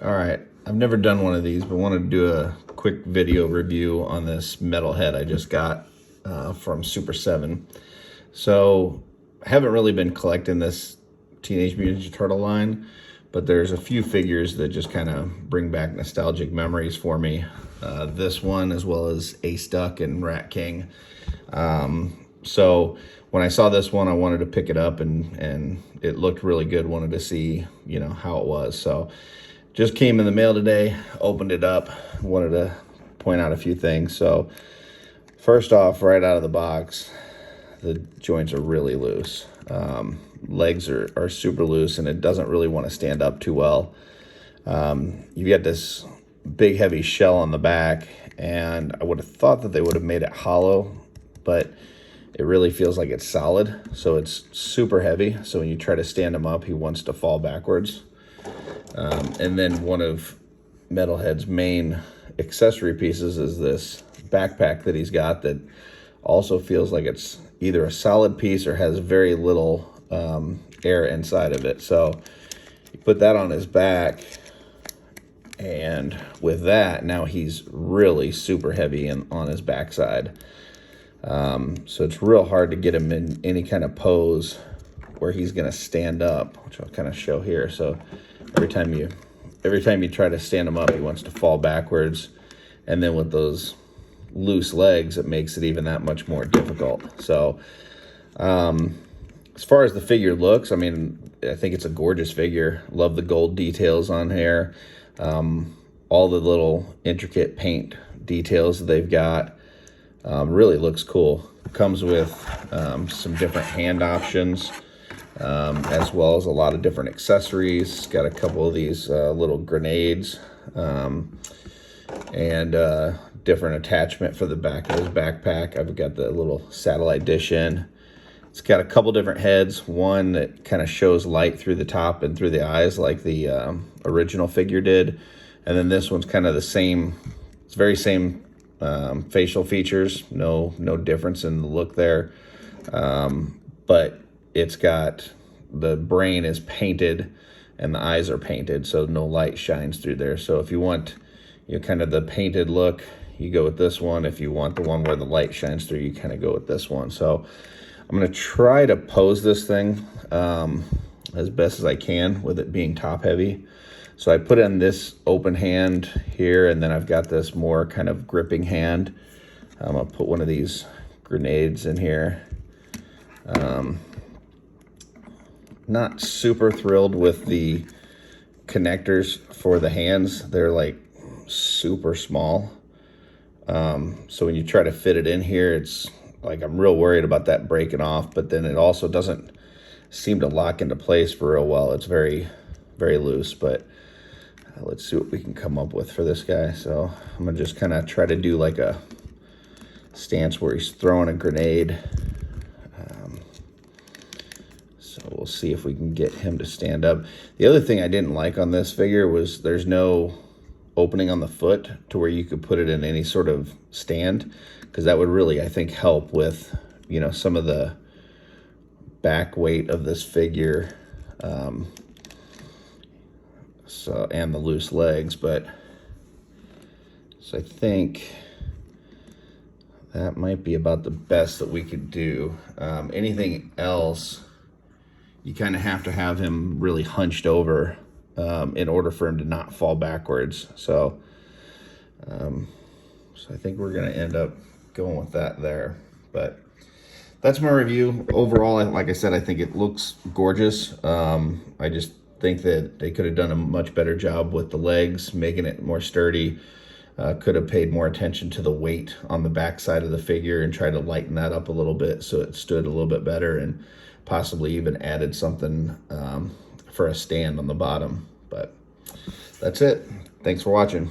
All right, I've never done one of these, but wanted to do a quick video review on this Metalhead I just got from Super7. So, I haven't really been collecting this Teenage Mutant Ninja Turtle line, but there's a few figures that just kind of bring back nostalgic memories for me. This one, as well as Ace Duck and Rat King. So when I saw this one, I wanted to pick it up, and it looked really good. Wanted to see, how it was. So just came in the mail today, opened it up, wanted to point out a few things. So first off, right out of the box, the joints are really loose. Legs are super loose, and it doesn't really want to stand up too well. You've got this big heavy shell on the back, and I would have thought that they would have made it hollow, but it really feels like it's solid. So it's super heavy. So when you try to stand him up, he wants to fall backwards. And then one of Metalhead's main accessory pieces is this backpack that he's got that also feels like it's either a solid piece or has very little air inside of it. So you put that on his back, and with that, now he's really super heavy on his backside. So it's real hard to get him in any kind of pose where he's going to stand up, which I'll kind of show here. So every time you try to stand him up, he wants to fall backwards. And then with those loose legs, it makes it even that much more difficult. So as far as the figure looks, I think it's a gorgeous figure. Love the gold details on here. All the little intricate paint details that they've got. Really looks cool. Comes with some different hand options, as well as a lot of different accessories. Got a couple of these little grenades, and different attachment for the back of his backpack. I've got the little satellite dish in. It's got a couple different heads. One that kind of shows light through the top and through the eyes like the original figure did. And then this one's kind of the same. It's very same facial features. No difference in the look there. But it's got, the brain is painted and the eyes are painted, so no light shines through there. So if you want kind of the painted look, you go with this one. If you want the one where the light shines through, you kind of go with this one. So I'm going to try to pose this thing as best as I can with it being top heavy. So I put in this open hand here, and then I've got this more kind of gripping hand. I'll put one of these grenades in here. Not super thrilled with the connectors for the hands. They're like super small. So when you try to fit it in here, it's like I'm real worried about that breaking off, but then it also doesn't seem to lock into place for real well. It's very, very loose, but let's see what we can come up with for this guy. So I'm gonna just kind of try to do like a stance where he's throwing a grenade. So we'll see if we can get him to stand up. The other thing I didn't like on this figure was there's no opening on the foot to where you could put it in any sort of stand, because that would really, I think, help with some of the back weight of this figure. And the loose legs, but so I think that might be about the best that we could do. Anything else, you kind of have to have him really hunched over in order for him to not fall backwards. So I think we're going to end up going with that there. But that's my review. Overall, like I said, I think it looks gorgeous. I just think that they could have done a much better job with the legs, making it more sturdy. Could have paid more attention to the weight on the back side of the figure and tried to lighten that up a little bit so it stood a little bit better, and possibly even added something for a stand on the bottom. But that's it. Thanks for watching.